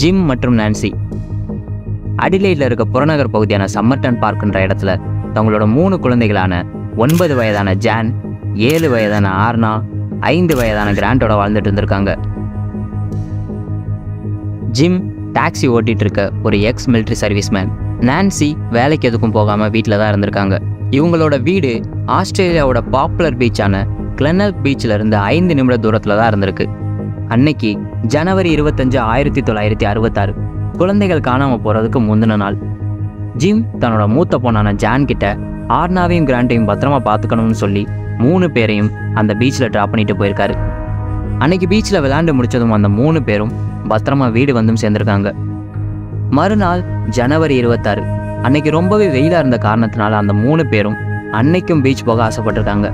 Gym மற்றும் Nancy அடிலைடில் இருக்க புறநகர் பகுதியான சம்மர்டன் பார்க்குன்ற இடத்துல தங்களோட 3 குழந்தைகளான 9 வயதான ஜான், 7 வயதான ஆர்னா, 5 வயதான கிராண்டோட வாழ்ந்துட்டு இருந்திருக்காங்க. ஜிம் டாக்ஸி ஓட்டிட்டு இருக்க ஒரு எக்ஸ் மிலிட்ரி சர்வீஸ்மேன். நான்சி வேலைக்கு எதுக்கும் போகாமல் வீட்டில் தான் இருந்திருக்காங்க. இவங்களோட வீடு ஆஸ்திரேலியாவோட பாப்புலர் பீச்சான கிளெனல்க் பீச்சில் இருந்து 5 நிமிட தூரத்தில் தான் இருந்திருக்கு. அன்னைக்கு ஜனவரி 25, 1966 குழந்தைகள் காணாமல் போகிறதுக்கு முந்தின நாள். ஜிம் தன்னோட மூத்த பொண்ணான ஜான் கிட்ட ஆர்னாவையும் கிராண்டையும் பத்திரமா பார்த்துக்கணும்னு சொல்லி 3 பேரையும் அந்த பீச்சில் ட்ராப் பண்ணிட்டு போயிருக்காரு. அன்னைக்கு பீச்சில் விளையாண்டு முடிச்சதும் அந்த 3 பேரும் பத்திரமா வீடு வந்தும் சேர்ந்துருக்காங்க. மறுநாள் ஜனவரி 26 அன்னைக்கு ரொம்பவே வெயிலாக இருந்த காரணத்தினால அந்த 3 பேரும் அன்னைக்கும் பீச் போக ஆசைப்பட்டிருக்காங்க.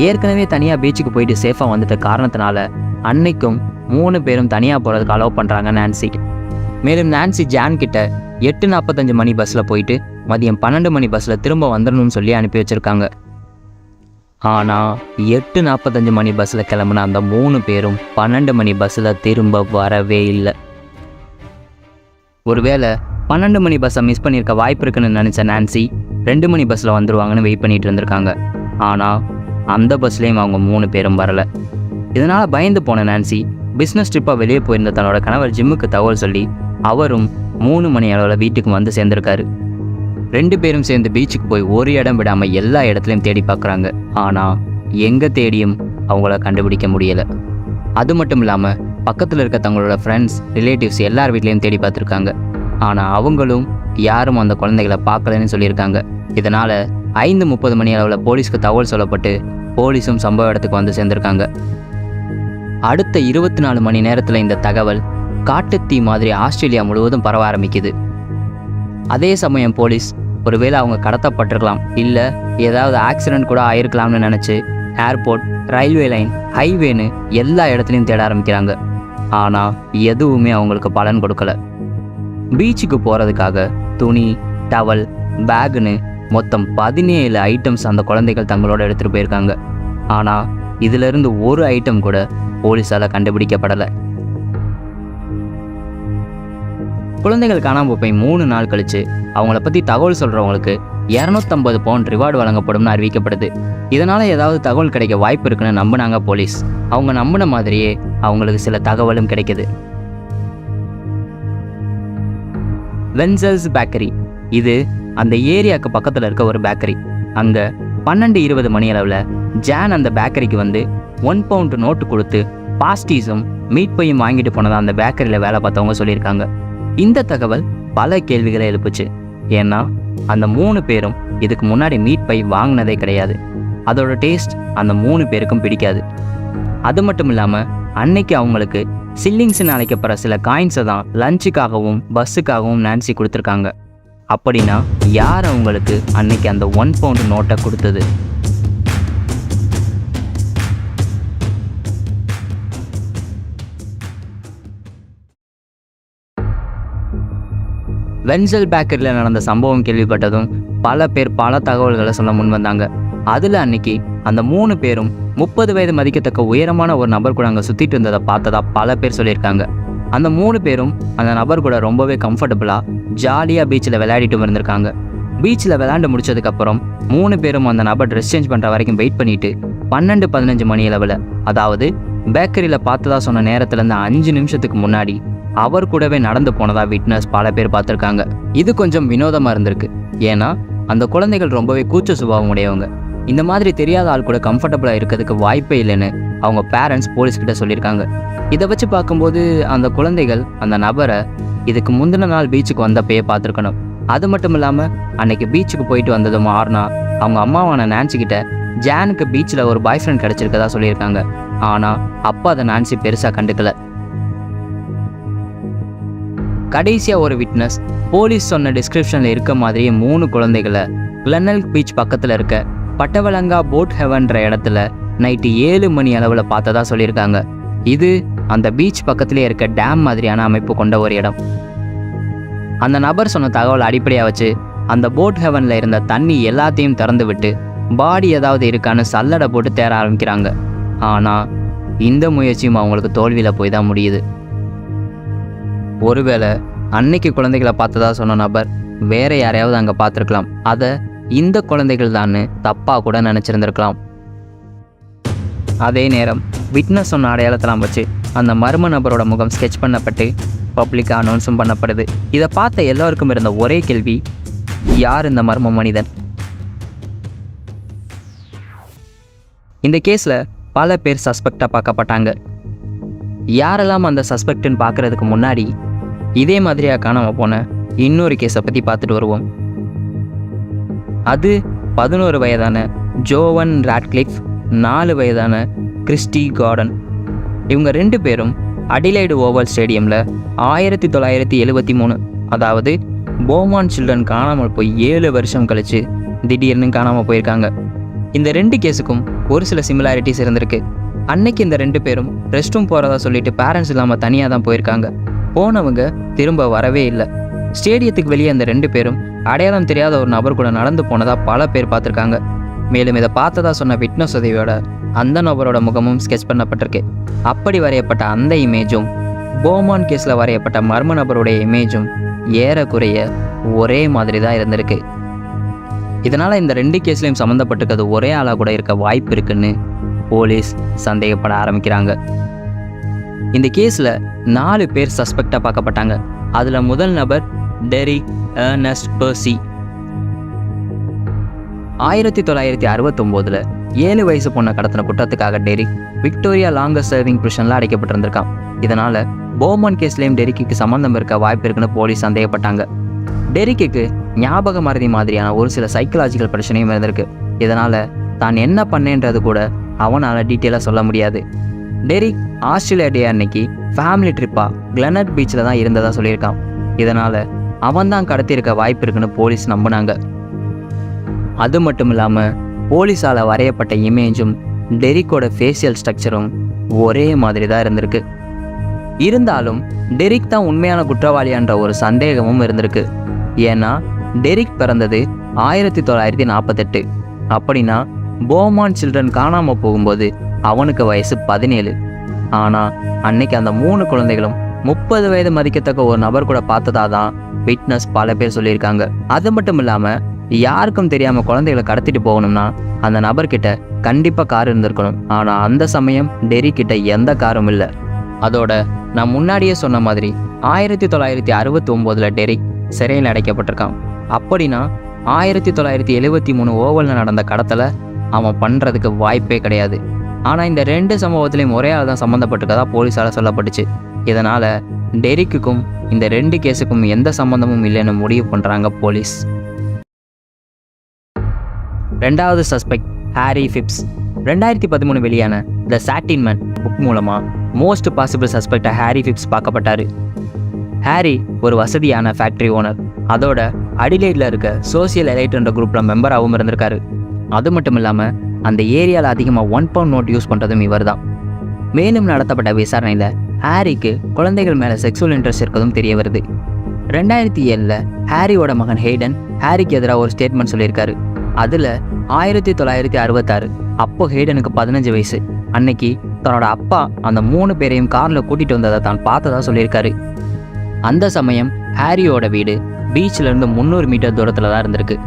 ஏற்கனவே தனியாக பீச்சுக்கு போயிட்டு சேஃபாக வந்துட்ட காரணத்தினால அன்னைக்கும் 3 பேரும் தனியாக போகிறதுக்கு அலோவ் பண்ணுறாங்க நான்சி. மேலும் நான்சி ஜான் கிட்ட 8:45 மணி பஸ்ஸில் போயிட்டு மதியம் 12 மணி பஸ்ஸில் திரும்ப வந்துடணும்னு சொல்லி அனுப்பி வச்சுருக்காங்க. ஆனால் 8:45 மணி பஸ்ஸில் கிளம்புன அந்த 3 பேரும் 12 மணி பஸ்ஸில் திரும்ப வரவே இல்லை. ஒருவேளை 12 மணி பஸ்ஸை மிஸ் பண்ணியிருக்க வாய்ப்பு இருக்குன்னு நினச்ச நான்சி 2 மணி பஸ்ஸில் வந்துடுவாங்கன்னு வெயிட் பண்ணிட்டு இருந்திருக்காங்க. ஆனால் அந்த பஸ்லேயும் அவங்க 3 பேரும் வரலை. இதனால் பயந்து போன நான்சி பிஸ்னஸ் ட்ரிப்பாக வெளியே போயிருந்த தன்னோட கணவர் ஜிம்முக்கு தகவல் சொல்லி அவரும் 3 மணி அளவில் வீட்டுக்கு வந்து சேர்ந்துருக்காரு. 2 பேரும் சேர்ந்து பீச்சுக்கு போய் ஒரு இடம் விடாமல் எல்லா இடத்துலையும் தேடி பார்க்குறாங்க. ஆனால் எங்கே தேடியும் அவங்கள கண்டுபிடிக்க முடியலை. அது மட்டும் இல்லாமல் பக்கத்தில் இருக்க தங்களோட ஃப்ரெண்ட்ஸ், ரிலேட்டிவ்ஸ் எல்லார் வீட்லேயும் தேடி பார்த்துருக்காங்க. ஆனால் அவங்களும் யாரும் அந்த குழந்தைகளை பார்க்கலன்னு சொல்லியிருக்காங்க. இதனால் 5:30 மணி அளவில் போலீஸ்க்கு தகவல் சொல்லப்பட்டு போலீஸும் சம்பவ இடத்துக்கு வந்து சேர்ந்துருக்காங்க. அடுத்த 24 மணி நேரத்தில் இந்த தகவல் காட்டுத்தீ மாதிரி ஆஸ்திரேலியா முழுவதும் பரவ ஆரம்பிக்குது. அதே சமயம் போலீஸ் ஒருவேளை அவங்க கடத்தப்பட்டிருக்கலாம், இல்லை ஏதாவது ஆக்சிடென்ட் கூட ஆயிருக்கலாம்னு நினச்சி ஏர்போர்ட், ரயில்வே லைன், ஹைவேன்னு எல்லா இடத்துலையும் தேட ஆரம்பிக்கிறாங்க. ஆனால் எதுவுமே அவங்களுக்கு பலன் கொடுக்கல. பீச்சுக்கு போகிறதுக்காக துணி, டவல், பேகுன்னு மொத்தம் 17 ஐட்டம்ஸ் அந்த குழந்தைகள் தங்களோட எடுத்துகிட்டு போயிருக்காங்க. ஆனால் இதிலிருந்து ஒரு ஐட்டம் கூட போலீஸால் கண்டுபிடிக்கப்படலை. குழந்தைகள் காணாமல் போய் 3 நாள் கழிச்சு அவங்கள பற்றி தகவல் சொல்கிறவங்களுக்கு 250 பவுண்ட் ரிவார்டு வழங்கப்படும்னு அறிவிக்கப்படுது. இதனால் ஏதாவது தகவல் கிடைக்க வாய்ப்பு இருக்குன்னு நம்பினாங்க போலீஸ். அவங்க நம்பின மாதிரியே அவங்களுக்கு சில தகவலும் கிடைக்குது. வென்சல்ஸ் பேக்கரி, இது அந்த ஏரியாவுக்கு பக்கத்தில் இருக்க ஒரு பேக்கரி. அங்கே 12:20 மணி அளவில் ஜான் அந்த பேக்கரிக்கு வந்து 1 பவுண்ட் நோட்டு கொடுத்து பாஸ்டீஸும் மீட் பையும் வாங்கிட்டு போனதாக அந்த பேக்கரியில் வேலை பார்த்தவங்க சொல்லியிருக்காங்க. இந்த தகவல் பல கேள்விகளை எழுப்புச்சு. ஏன்னா அந்த 3 பேரும் இதுக்கு முன்னாடி மீட் பை வாங்கினதே கிடையாது. அதோட டேஸ்ட் அந்த 3 பேருக்கும் பிடிக்காது. அது மட்டும் இல்லாமல் அன்னைக்கு அவங்களுக்கு சில்லிங்ஸ்ன்னு அழைக்கப்படுற சில காயின்ஸை தான் லஞ்சுக்காகவும் பஸ்ஸுக்காகவும் நான்சி கொடுத்துருக்காங்க. அப்படின்னா யார் அவங்களுக்கு அன்னைக்கு அந்த 1 பவுண்ட் நோட்டை கொடுத்தது? வென்சல் பேக்கரியில் நடந்த சம்பவம் கேள்விப்பட்டதும் பல பேர் பல தகவல்களை சொல்ல முன் வந்தாங்க. அதில் அன்னைக்கு அந்த 3 பேரும் 30 வயது மதிக்கத்தக்க உயரமான ஒரு நபர் கூட அங்கே சுற்றிட்டு இருந்ததை பார்த்ததா பல பேர் சொல்லியிருக்காங்க. அந்த 3 பேரும் அந்த நபர் கூட ரொம்பவே கம்ஃபர்டபுளாக ஜாலியாக பீச்சில் விளையாடிட்டு இருந்திருக்காங்க. பீச்சில் விளையாண்டு முடிச்சதுக்கப்புறம் 3 பேரும் அந்த நபர் ட்ரெஸ் சேஞ்ச் பண்ணுற வரைக்கும் வெயிட் பண்ணிட்டு 12:15 மணி அளவில், அதாவது பேக்கரியில் பார்த்ததா சொன்ன நேரத்துலேருந்து 5 நிமிஷத்துக்கு முன்னாடி அவர் கூடவே நடந்து போனதா விட்னஸ் பல பேர் பார்த்துருக்காங்க. இது கொஞ்சம் வினோதமாக இருந்திருக்கு. ஏன்னா அந்த குழந்தைகள் ரொம்பவே கூச்ச சுபாவம் உடையவங்க. இந்த மாதிரி தெரியாத ஆள் கூட கம்ஃபர்டபுளாக இருக்கிறதுக்கு வாய்ப்பே இல்லைன்னு அவங்க பேரண்ட்ஸ் போலீஸ்கிட்ட சொல்லியிருக்காங்க. இதை வச்சு பார்க்கும்போது அந்த குழந்தைகள் அந்த நபரை இதுக்கு முந்தின நாள் பீச்சுக்கு வந்தப்பயே பார்த்துருக்கணும். அது மட்டும் இல்லாமல் அன்னைக்கு பீச்சுக்கு போயிட்டு வந்ததும் ஆர்னா அவங்க அம்மாவான நான்சிக்கிட்ட ஜானுக்கு பீச்சில் ஒரு பாய் ஃப்ரெண்ட் கிடச்சிருக்கதா சொல்லியிருக்காங்க. ஆனால் அப்போ அதை நான்சி பெருசாக கண்டுக்கல. கடைசியாக ஒரு விட்னஸ் போலீஸ் சொன்ன டிஸ்கிரிப்ஷனில் இருக்க மாதிரியே 3 குழந்தைகளை கிளெனல்க் பீச் பக்கத்தில் இருக்க பட்டவலங்கா போட் ஹெவன்ற இடத்துல நைட்டு 7 மணி அளவில் பார்த்ததா சொல்லியிருக்காங்க. இது அந்த பீச் பக்கத்திலே இருக்க டேம் மாதிரியான அமைப்பு கொண்ட ஒரு இடம். அந்த நபர் சொன்ன தகவல் அடிப்படையாக வச்சு அந்த போட் ஹெவனில் இருந்த தண்ணி எல்லாத்தையும் திறந்து விட்டு பாடி ஏதாவது இருக்கான்னு சல்லடை போட்டு தேட ஆரம்பிக்கிறாங்க. ஆனால் இந்த முயற்சியும் அவங்களுக்கு தோல்வியில் போய் தான் முடியுது. ஒருவேளை அன்னைக்கு குழந்தைகளை பார்த்ததா சொன்ன நபர் வேற யாரையாவது அங்கே பார்த்துருக்கலாம். அதை இந்த குழந்தைகள் தான்னு தப்பாக கூட நினச்சிருந்துருக்கலாம். அதே நேரம் விட்னஸ் சொன்ன அடையாளத்தெல்லாம் வச்சு அந்த மர்ம நபரோட முகம் ஸ்கெட்ச் பண்ணப்பட்டு பப்ளிக்காக அனௌன்ஸும் பண்ணப்படுது. இதை பார்த்த எல்லோருக்கும் இருந்த ஒரே கேள்வி, யார் இந்த மர்ம மனிதன்? இந்த கேஸில் பல பேர் சஸ்பெக்டாக பார்க்கப்பட்டாங்க. யாரெல்லாம் அந்த சஸ்பெக்ட்னு பார்க்குறதுக்கு முன்னாடி இதே மாதிரியாக காணாமல் போன இன்னொரு கேஸை பற்றி பார்த்துட்டு வருவோம். அது 11 வயதான ஜோவன் ராட்க்ளிஃப், 4 வயதான கிறிஸ்டி கார்டன். இவங்க 2 பேரும் அடிலைடு ஓவல் ஸ்டேடியமில் 1973, அதாவது போமான் சில்ட்ரன் காணாமல் போய் 7 வருஷம் கழித்து திடீர்னு காணாமல் போயிருக்காங்க. இந்த 2 கேஸுக்கும் ஒரு சில சிமிலாரிட்டிஸ் இருந்திருக்கு. அன்னைக்கு இந்த 2 பேரும் ரெஸ்ட் ரூம் போகிறதா சொல்லிட்டு பேரண்ட்ஸ் இல்லாமல் தனியாக தான் போயிருக்காங்க. போனவங்க திரும்ப வரவே இல்லை. ஸ்டேடியத்துக்கு வெளியே அந்த 2 பேரும் அடையாளம் தெரியாத ஒரு நபர் கூட நடந்து போனதாக பல பேர் பார்த்துருக்காங்க. மேலும் இதை பார்த்ததா சொன்ன விட்னஸ் உதவியோட அந்த நபரோட முகமும் ஸ்கெட்ச் பண்ணப்பட்டிருக்கு. அப்படி வரையப்பட்ட அந்த இமேஜும் போமான் கேஸில் வரையப்பட்ட மர்ம நபருடைய இமேஜும் ஏறக்குறைய ஒரே மாதிரி தான் இருந்திருக்கு. இதனால் இந்த 2 கேஸ்லையும் சம்மந்தப்பட்டிருக்கிறது ஒரே ஆளாக கூட இருக்க வாய்ப்பு இருக்குன்னு போலீஸ் சந்தேகப்பட ஆரம்பிக்கிறாங்க. இந்த கேஸில் 4 பேர் சஸ்பெக்டாக பார்க்கப்பட்டாங்க. அதில் முதல் நபர் டெரிக் எர்னஸ்ட் பெர்சி. 1969 7 வயசு பொண்ணை கடத்தின குற்றத்துக்காக டெரிக் விக்டோரியா லாங்கஸ்ட் சர்விங் பிரிஷனில் அடைக்கப்பட்டிருந்திருக்கான். இதனால் போமான் கேஸ்லேயும் டெரிக்கு சம்மந்தம் இருக்க வாய்ப்பு இருக்குன்னு போலீஸ் சந்தேகப்பட்டாங்க. டெரிக்கு ஞாபக மறதி மாதிரியான ஒரு சில சைக்கலாஜிக்கல் பிரச்சனையும் இருந்திருக்கு. இதனால் தான் என்ன பண்ணேன்றது கூட அவனால் டீட்டெயிலாக சொல்ல முடியாது. டெரிக் ஆஸ்திரேலியா டே அன்னைக்கு ஃபேமிலி ட்ரிப்பாக கிளெனட் பீச்சில் தான் இருந்ததாக சொல்லியிருக்கான். இதனால் அவன் தான் கடத்தியிருக்க வாய்ப்பு இருக்குன்னு போலீஸ் நம்பினாங்க. அது மட்டும் இல்லாமல் போலீஸால் வரையப்பட்ட இமேஜும் டெரிக்கோட ஃபேஷியல் ஸ்ட்ரக்சரும் ஒரே மாதிரி தான் இருந்திருக்கு. இருந்தாலும் டெரிக் தான் உண்மையான குற்றவாளியான்ற ஒரு சந்தேகமும் இருந்திருக்கு. ஏன்னா டெரிக் பிறந்தது 1948. அப்படின்னா போமான் சில்ட்ரன் காணாமல் போகும்போது அவனுக்கு வயசு 17. ஆனால் அன்னைக்கு அந்த 3 குழந்தைகளும் 30 வயது மதிக்கத்தக்க ஒரு நபர் கூட பார்த்ததா தான் விட்னஸ் பல பேர் சொல்லியிருக்காங்க. அது மட்டும் இல்லாமல் யாருக்கும் தெரியாமல் குழந்தைகளை கடத்திட்டு போகணும்னா அந்த நபர்கிட்ட கண்டிப்பாக கார் இருந்திருக்கணும். ஆனால் அந்த சமயம் டெரிக் கிட்ட எந்த காரும் இல்லை. அதோட நான் முன்னாடியே சொன்ன மாதிரி 1969 டெரிக் சிறையில் அடைக்கப்பட்டிருக்கான். அப்படின்னா 1973 ஓவலில் நடந்த கடத்தலை அவன் பண்ணுறதுக்கு வாய்ப்பே கிடையாது. ஆனால் இந்த 2 சம்பவத்திலையும் ஒரே ஆள் தான் சம்மந்தப்பட்டிருக்கதா போலீஸால் சொல்லப்பட்டுச்சு. இதனால் டெரிக்குக்கும் இந்த 2 கேஸுக்கும் எந்த சம்மந்தமும் இல்லைன்னு முடிவு பண்ணுறாங்க போலீஸ். 2வது சஸ்பெக்ட் ஹாரி ஃபிப்ஸ். 2013 வெளியான த சாட்டின் மேன் புக் மூலமாக மோஸ்ட் பாசிபிள் சஸ்பெக்டாக ஹாரி ஃபிப்ஸ் பார்க்கப்பட்டார். ஹாரி ஒரு வசதியான ஃபேக்ட்ரி ஓனர். அதோட அடிலைடில் இருக்க சோசியல் எலைட்ன்ற குரூப்பில் மெம்பராகவும் இருந்திருக்காரு. அது மட்டும் இல்லாமல் அந்த ஏரியாவில் அதிகமாக 1 பவுண்ட் நோட் யூஸ் பண்ணுறதும் இவர் தான். மேலும் நடத்தப்பட்ட விசாரணையில் ஹாரிக்கு குழந்தைகள் மேலே செக்ஸுவல் இன்ட்ரெஸ்ட் இருக்கிறதும் தெரிய வருது. 2007 ஹாரியோட மகன் ஹேடன் ஹாரிக்கு எதிராக ஒரு ஸ்டேட்மெண்ட் சொல்லியிருக்காரு. அதில் 1966 அப்போ ஹேடனுக்கு 15 வயசு. அன்னைக்கு தன்னோட அப்பா அந்த 3 பேரையும் காரில் கூட்டிகிட்டு வந்ததை தான் பார்த்ததா சொல்லியிருக்காரு. அந்த சமயம் ஹாரியோட வீடு பீச்சிலேருந்து 300 மீட்டர் தூரத்தில் தான் இருந்திருக்கு.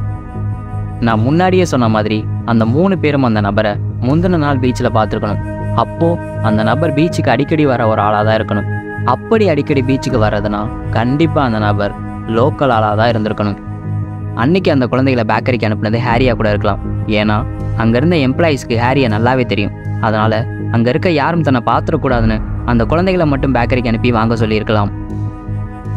நான் முன்னாடியே சொன்ன மாதிரி அந்த 3 பேரும் அந்த நபரை முந்தின நாள் பீச்சில் பார்த்துருக்கணும். அப்போது அந்த நபர் பீச்சுக்கு அடிக்கடி வர ஒரு ஆளாக தான் இருக்கணும். அப்படி அடிக்கடி பீச்சுக்கு வர்றதுனா கண்டிப்பாக அந்த நபர் லோக்கல் ஆளாக தான் இருந்திருக்கணும். அன்னைக்கு அந்த குழந்தைகளை பேக்கரிக்கு அனுப்புனது ஹாரியாக கூட இருக்கலாம். ஏன்னா அங்கே இருந்த எம்ப்ளாயீஸ்க்கு ஹாரியை நல்லாவே தெரியும். அதனால் அங்கே இருக்க யாரும் தன்னை பார்த்துடக்கூடாதுன்னு அந்த குழந்தைகளை மட்டும் பேக்கரிக்கு அனுப்பி வாங்க சொல்லியிருக்கலாம்.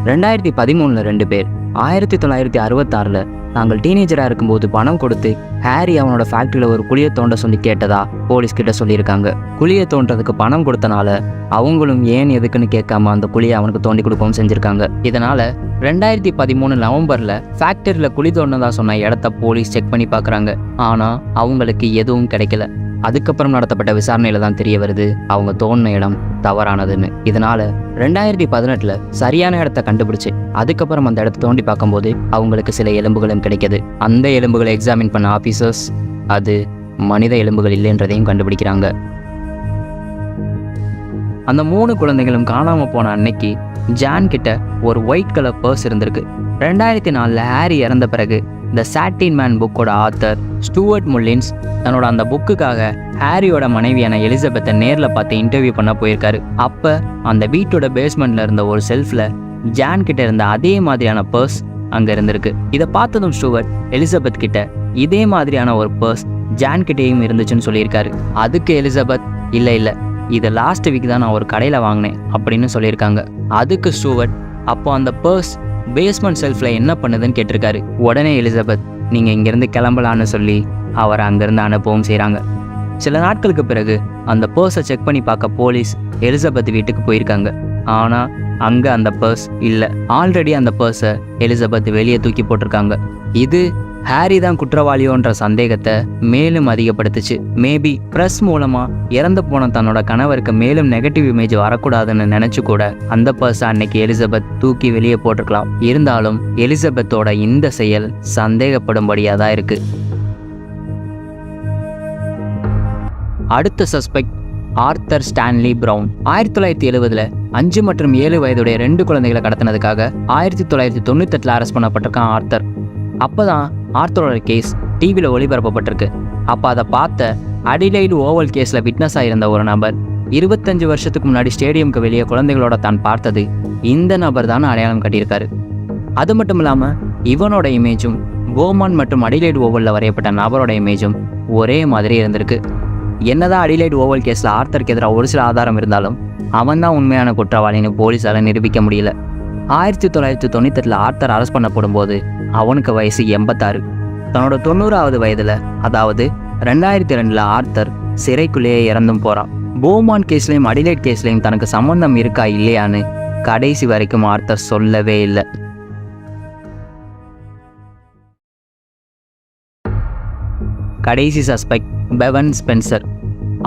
2013 2 பேர் 1966 நாங்கள் டீனேஜராக இருக்கும்போது பணம் கொடுத்து ஹாரி அவனோட ஃபேக்ட்ரியில் ஒரு குழியை தோண்ட சொல்லி கேட்டதா போலீஸ்கிட்ட சொல்லியிருக்காங்க. குழியை தோன்றதுக்கு பணம் கொடுத்தனால அவங்களும் ஏன் எதுக்குன்னு கேட்காம அந்த குழியை அவனுக்கு தோண்டி கொடுக்கவும் செஞ்சுருக்காங்க. இதனால் 2013 நவம்பரில் ஃபேக்டரியில் குழி தோண்டதா சொன்ன இடத்த போலீஸ் செக் பண்ணி பார்க்குறாங்க. ஆனால் அவங்களுக்கு எதுவும் கிடைக்கல. அதுக்கப்புறம் நடத்தப்பட்ட விசாரணையில் தான் தெரிய வருது அவங்க தோண்டின இடம் தவறானதுன்னு. இதனால் 2018 சரியான இடத்த கண்டுபிடிச்சு அதுக்கப்புறம் அந்த இடத்த தோண்டி பார்க்கும்போது அவங்களுக்கு சில எலும்புகளும் கிடைக்கிது. அந்த எலும்புகளை எக்ஸாமின் பண்ண ஆஃபீஸர்ஸ் அது மனித எலும்புகள் இல்லைன்றதையும் கண்டுபிடிக்கிறாங்க. அந்த 3 குழந்தைகளும் காணாமல் போன அன்னைக்கு ஜான் கிட்ட ஒரு ஒயிட் கலர் பர்ஸ் இருந்திருக்கு. 2004 ஹாரி இறந்த பிறகு த சாட்டின் மேன் புக்கோட ஆத்தர் ஸ்டூவர்ட் முல்லின்ஸ் தன்னோட அந்த புக்குக்காக ஹாரியோட மனைவியான எலிசபெத்தை நேரில் பார்த்து இன்டர்வியூ பண்ண போயிருக்காரு. அப்போ அந்த வீட்டோட பேஸ்மெண்ட்ல இருந்த ஒரு செல்ஃபில் ஜான் கிட்ட இருந்த அதே மாதிரியான பர்ஸ் அங்கே இருந்திருக்கு. இதை பார்த்ததும் ஸ்டூவர்ட் எலிசபெத் கிட்ட இதே மாதிரியான ஒரு பர்ஸ் ஜான் கிட்டேயும் இருந்துச்சுன்னு சொல்லியிருக்காரு. அதுக்கு எலிசபெத் இல்லை இதை லாஸ்ட் வீக் தான் நான் ஒரு கடையில் வாங்கினேன் அப்படின்னு சொல்லியிருக்காங்க. அதுக்கு ஸ்டூவர்ட் அப்போ அந்த பர்ஸ் பேஸ்மெண்ட் செல்ஃபில் என்ன பண்ணுதுன்னு கேட்டிருக்காரு. உடனே எலிசபெத் நீங்கள் இங்கேருந்து கிளம்பலான்னு சொல்லி அவரை அங்கேருந்து அனுப்பவும் செய்கிறாங்க. சில நாட்களுக்கு பிறகு அந்த பர்ஸை செக் பண்ணி பார்க்க போலீஸ் எலிசபெத் வீட்டுக்கு போயிருக்காங்க. ஆனால் அங்கே அந்த பர்ஸ் இல்லை. ஆல்ரெடி அந்த பர்ஸை எலிசபெத் வெளியே தூக்கி போட்டிருக்காங்க. இது ஹாரி தான் குற்றவாளியோன்ற சந்தேகத்தை மேலும் அதிகப்படுத்துச்சு. மேபி ப்ரெஸ் மூலமாக இறந்து போன தன்னோட கணவருக்கு மேலும் நெகட்டிவ் இமேஜ் வரக்கூடாதுன்னு நினச்சி கூட அந்த பர்ஸை அன்னைக்கு எலிசபெத் தூக்கி வெளியே போட்டிருக்கலாம். இருந்தாலும் எலிசபெத்தோட இந்த செயல் சந்தேகப்படும்படியாக தான் இருக்கு. அடுத்த சஸ்பெக்ட் ஆர்த்தர் ஸ்டான்லி பிரவுன். 1970 5 மற்றும் 7 வயதுடைய 2 குழந்தைகளை கடத்தினதுக்காக 1998 அரெஸ்ட் பண்ணப்பட்டிருக்கான் ஆர்த்தர். அப்போதான் ஆர்த்தரோட கேஸ் டிவியில் ஒளிபரப்பப்பட்டிருக்கு. அப்போ அதை பார்த்த அடிலைடு ஓவல் கேஸில் விட்னஸாக இருந்த ஒரு நபர் 25 வருஷத்துக்கு முன்னாடி ஸ்டேடியமுக்கு வெளியே குழந்தைகளோட தான் பார்த்தது இந்த நபர் தான் அடையாளம் கட்டியிருக்காரு. அது மட்டும் இல்லாமல் இவனோட இமேஜும் போமான் மற்றும் அடிலைடு ஓவலில் வரையப்பட்ட நபரோட இமேஜும் ஒரே மாதிரி இருந்திருக்கு. என்னதான் அடிலைடு ஓவல் கேஸில் ஆர்த்தருக்கு எதிராக ஒரு சில ஆதாரம் இருந்தாலும் அவன் தான் உண்மையான குற்றவாளின்னு போலீஸால் நிரூபிக்க முடியல. 1998 ஆர்த்தர் அரெஸ்ட் பண்ணப்படும் போது அவனுக்கு வயசு 86. தன்னோட 90வது வயதில், அதாவது 2002 ஆர்த்தர் சிறைக்குள்ளேயே இறந்தும் போகிறான். போமான் கேஸ்லையும் அடிலைட் கேஸ்லையும் தனக்கு சம்பந்தம் இருக்கா இல்லையான்னு கடைசி வரைக்கும் ஆர்த்தர் சொல்லவே இல்லை. கடைசி சஸ்பெக்ட் பெவன் ஸ்பென்சர்.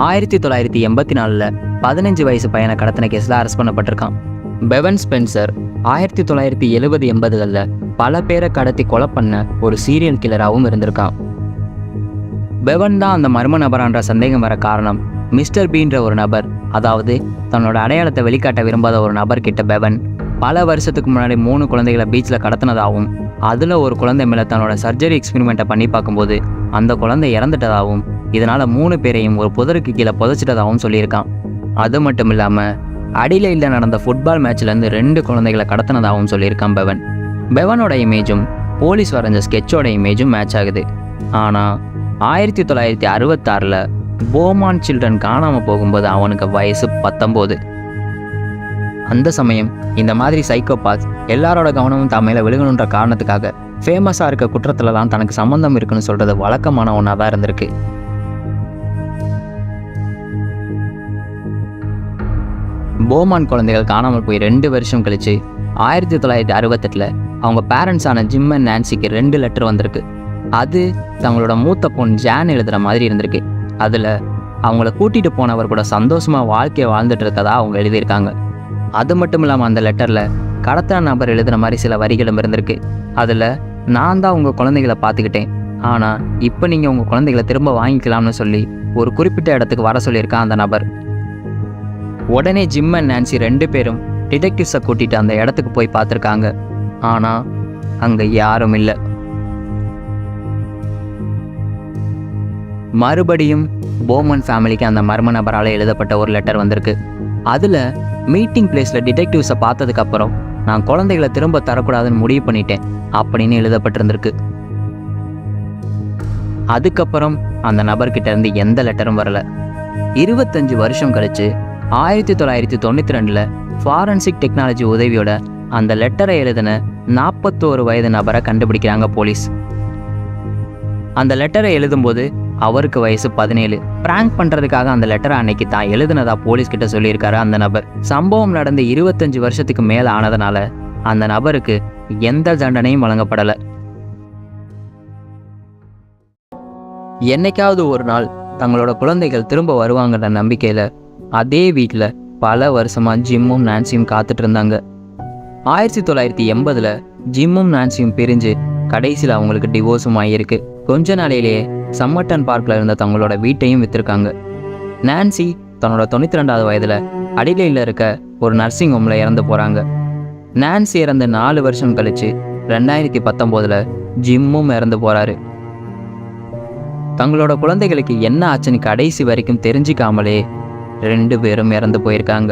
1984 15 வயசு பையனை கடத்தின கேஸில் அரெஸ்ட் பண்ணப்பட்டிருக்கான். பெவன் ஸ்பென்சர் 1970-80களில் பல பேரை கடத்தி கொலை பண்ண ஒரு சீரியல் கில்லராகவும் இருந்திருக்கான். பெவன் தான் அந்த மர்ம நபரான்ற சந்தேகம் வர காரணம் மிஸ்டர் பீன்ற ஒரு நபர், அதாவது தன்னோட அடையாளத்தை வெளிக்காட்ட விரும்பாத ஒரு நபர்கிட்ட பெவன் பல வருஷத்துக்கு முன்னாடி 3 குழந்தைகளை பீச்சில் கடத்தினதாகவும் அதில் ஒரு குழந்தை மேலே தன்னோட சர்ஜரி எக்ஸ்பெரிமெண்ட்டை பண்ணி பார்க்கும்போது அந்த குழந்தை இறந்துட்டதாகவும் இதனால் 3 பேரையும் ஒரு புதருக்கு கீழே புதைச்சிட்டதாகவும் சொல்லியிருக்கான். அது மட்டும் இல்லாமல் அடிலைடில் நடந்த ஃபுட்பால் மேட்ச்லேருந்து 2 குழந்தைகளை கடத்தினதாகவும் சொல்லியிருக்கான் பெவன். பெவனோட இமேஜும் போலீஸ் வரைஞ்ச ஸ்கெட்சோட இமேஜும் மேட்ச் ஆகுது. ஆனால் 1966 போமான் சில்ட்ரன் காணாமல் போகும்போது அவனுக்கு வயசு 19. அந்த சமயம் இந்த மாதிரி சைக்கோபாத் எல்லாரோட கவனமும் தம்மையில விழுகணுன்ற காரணத்துக்காக ஃபேமஸாக இருக்க குற்றத்தில் தான் தனக்கு சம்மந்தம் இருக்குன்னு சொல்கிறது வழக்கமான ஒன்றா தான் இருந்திருக்கு. போமான் குழந்தைகள் காணாமல் போய் 2 வருஷம் கழிச்சு 1968 அவங்க பேரண்ட்ஸான ஜிம் அண்ட் நான்சிக்கு 2 லெட்டர் வந்திருக்கு. அது தங்களோட மூத்த பொண்ணு ஜான் எழுதுகிற மாதிரி இருந்திருக்கு. அதில் அவங்கள கூட்டிகிட்டு போனவர் கூட சந்தோஷமாக வாழ்க்கையை வாழ்ந்துட்டு இருக்கதா அவங்க எழுதியிருக்காங்க. அது மட்டும் இல்லாமல் அந்த லெட்டரில் கடத்தின நபர் எழுதுகிற மாதிரி சில வரிகளும் இருந்திருக்கு. அதில் நான் தான் உங்கள் குழந்தைகளை பார்த்துக்கிட்டேன், ஆனால் இப்போ நீங்கள் உங்கள் குழந்தைகளை திரும்ப வாங்கிக்கலாம்னு சொல்லி ஒரு குறிப்பிட்ட இடத்துக்கு வர சொல்லியிருக்கான் அந்த நபர். உடனே ஜிம் அண்ட் நான்சி 2 பேரும் டிடெக்டிவ்ஸை கூட்டிகிட்டு அந்த இடத்துக்கு போய் பார்த்துருக்காங்க. ஆனால் அங்கே யாரும் இல்லை. மறுபடியும் போமன் ஃபேமிலிக்கு அந்த மர்ம நபரால் எழுதப்பட்ட ஒரு லெட்டர் வந்திருக்கு. அதில் மீட்டிங் பிளேஸில் டிடெக்டிவ்ஸை பார்த்ததுக்கப்புறம் நான் குழந்தைகளை திரும்ப தரக்கூடாதுன்னு முடிவு பண்ணிட்டேன் அப்படின்னு எழுதப்பட்டிருந்திருக்கு. அதுக்கப்புறம் அந்த நபர்கிட்ட இருந்து எந்த லெட்டரும் வரல. 25 வருஷம் கழிச்சு 1992 ஃபாரன்சிக் டெக்னாலஜி உதவியோட அந்த லெட்டரை எழுதின 41 வயது நபரை கண்டுபிடிக்கிறாங்க போலீஸ். அந்த லெட்டரை எழுதும்போது அவருக்கு வயசு 17. பிராங்க் பண்ணுறதுக்காக அந்த லெட்டரை அன்னைக்கு தான் எழுதுனதா போலீஸ் கிட்ட சொல்லியிருக்காரு அந்த நபர். சம்பவம் நடந்து 25 வருஷத்துக்கு மேலே ஆனதுனால அந்த நபருக்கு எந்த தண்டனையும் வழங்கப்படலை. என்னைக்காவது ஒரு நாள் தங்களோட குழந்தைகள் திரும்ப வருவாங்கன்ற நம்பிக்கையில் அதே வீட்டில் பல வருஷமாக ஜிம்மும் நான்சியும் காத்துட்டு இருந்தாங்க. 1980 ஜிம்மும் நான்சியும் பிரிஞ்சு கடைசியில் அவங்களுக்கு டிவோர்ஸும் ஆகியிருக்கு. கொஞ்ச நாளையிலேயே சம்மர்டன் பார்க்கில் இருந்த தங்களோட வீட்டையும் விற்றுருக்காங்க. நான்சி தன்னோட 92வது வயதில் அடிலையில் இருக்க ஒரு நர்சிங் ஹோமில் இறந்து போகிறாங்க. நான்சி இறந்த 4 வருஷம் கழிச்சு 2019 ஜிம்மும் இறந்து போகிறாரு. தங்களோட குழந்தைகளுக்கு என்ன ஆச்சுன்னு கடைசி வரைக்கும் தெரிஞ்சிக்காமலே 2 பேரும் இறந்து போயிருக்காங்க.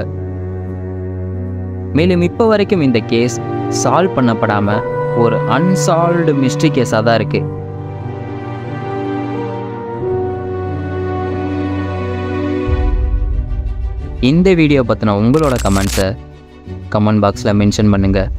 மேலும் இப்போ வரைக்கும் இந்த கேஸ் சால்வ் பண்ணப்படாமல் ஒரு அன்சால்வ்டு மிஸ்ட்ரி கேஸாக தான் இருக்கு. இந்த வீடியோ பற்றின உங்களோட கமெண்ட்ஸை கமெண்ட் பாக்ஸில் மென்ஷன் பண்ணுங்கள்.